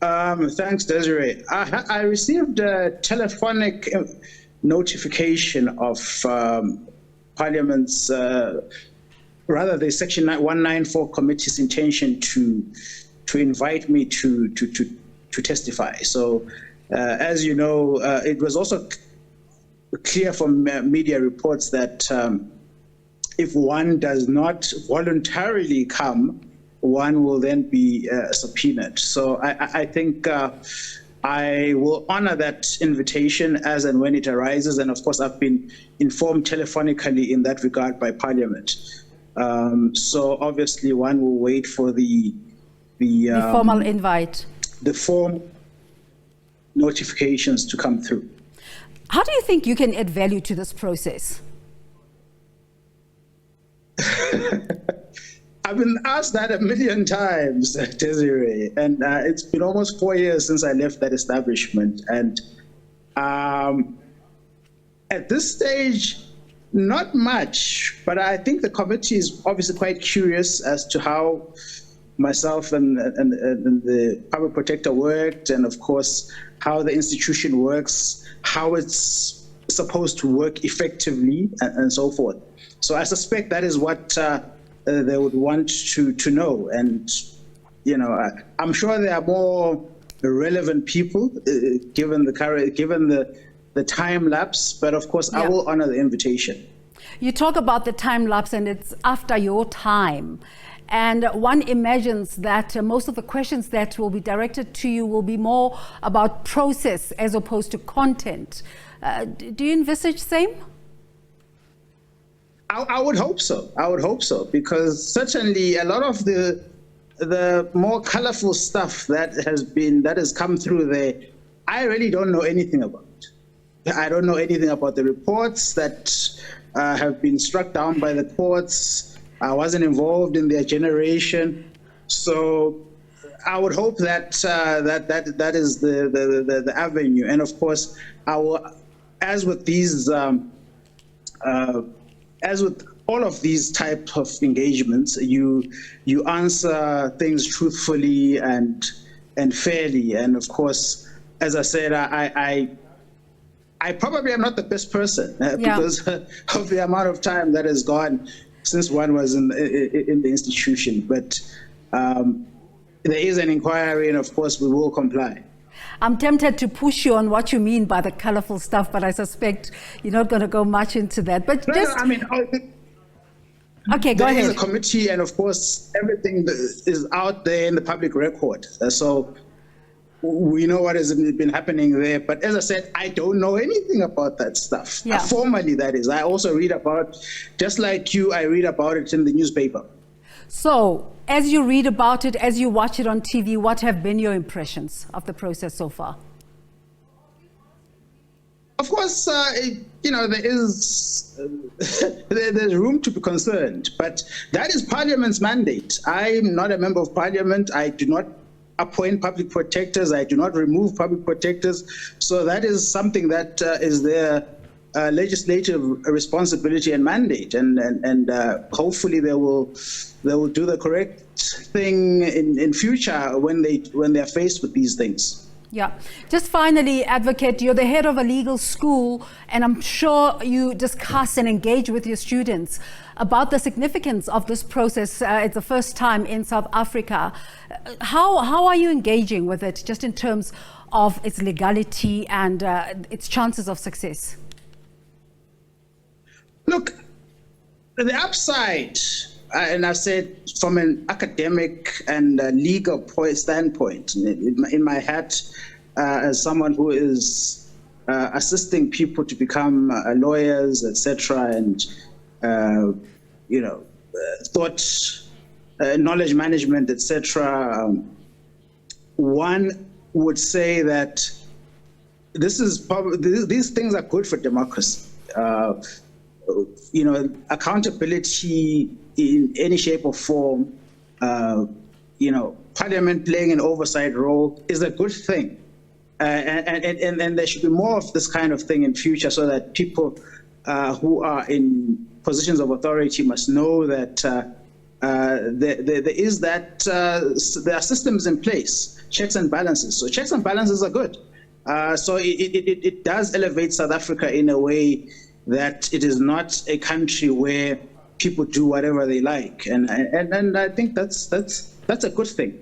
Thanks, Desiree. I received a telephonic notification of Parliament's, rather the Section 194 Committee's intention to invite me to testify. So, as you know, it was also clear from media reports that if one does not voluntarily come, one will then be subpoenaed. So I think I will honor that invitation as and when it arises. And of course, I've been informed telephonically in that regard by Parliament. So obviously one will wait for the formal invite, the form notifications to come through. How do you think you can add value to this process? I've been asked that a million times, Desiree, and it's been almost 4 years since I left that establishment. And at this stage, not much, but I think the committee is obviously quite curious as to how myself and the Public Protector worked, and of course, how the institution works, how it's supposed to work effectively, and so forth. So I suspect that is what they would want to know. And, you know, I'm sure there are more relevant people given the time lapse, but of course I will honor the invitation. You talk about the time lapse and it's after your time. And one imagines that most of the questions that will be directed to you will be more about process as opposed to content. Do you envisage same? I would hope so. I would hope so, because certainly a lot of the more colorful stuff that has come through there, I really don't know anything about. I don't know anything about the reports that have been struck down by the courts. I wasn't involved in their generation, so I would hope that that is the avenue. And of course, I will, as with these. As with all of these types of engagements, you answer things truthfully and fairly. And of course, as I said, I probably am not the best person because of the amount of time that has gone since one was in the institution. But there is an inquiry, and of course, we will comply. I'm tempted to push you on what you mean by the colorful stuff, but I suspect you're not going to go much into that. But okay, go ahead. There is a committee, and of course, everything is out there in the public record. So we know what has been happening there. But as I said, I don't know anything about that stuff. Formally, that is. I also read about, just like you, I read about it in the newspaper. So, as you read about it, as you watch it on TV, what have been your impressions of the process so far? Of course, you know, there's room to be concerned, but that is Parliament's mandate. I'm not a member of Parliament. I do not appoint public protectors. I do not remove public protectors. So that is something that is their legislative responsibility and mandate, and hopefully they will do the correct thing in future when they are faced with these things. Yeah. Just finally, Advocate, you're the head of a legal school, and I'm sure you discuss and engage with your students about the significance of this process. It's the first time in South Africa. How are you engaging with it, just in terms of its legality and its chances of success? Look, the upside, and I said from an academic and legal standpoint, in my hat as someone who is assisting people to become lawyers, etc., and you know, thought, knowledge management, etc. One would say that this is probably, these things are good for democracy. You know, accountability in any shape or form, you know, Parliament playing an oversight role is a good thing. And there should be more of this kind of thing in future, so that people who are in positions of authority must know that there is that there are systems in place, checks and balances. So checks and balances are good. So it does elevate South Africa in a way that it is not a country where people do whatever they like, and I think that's a good thing.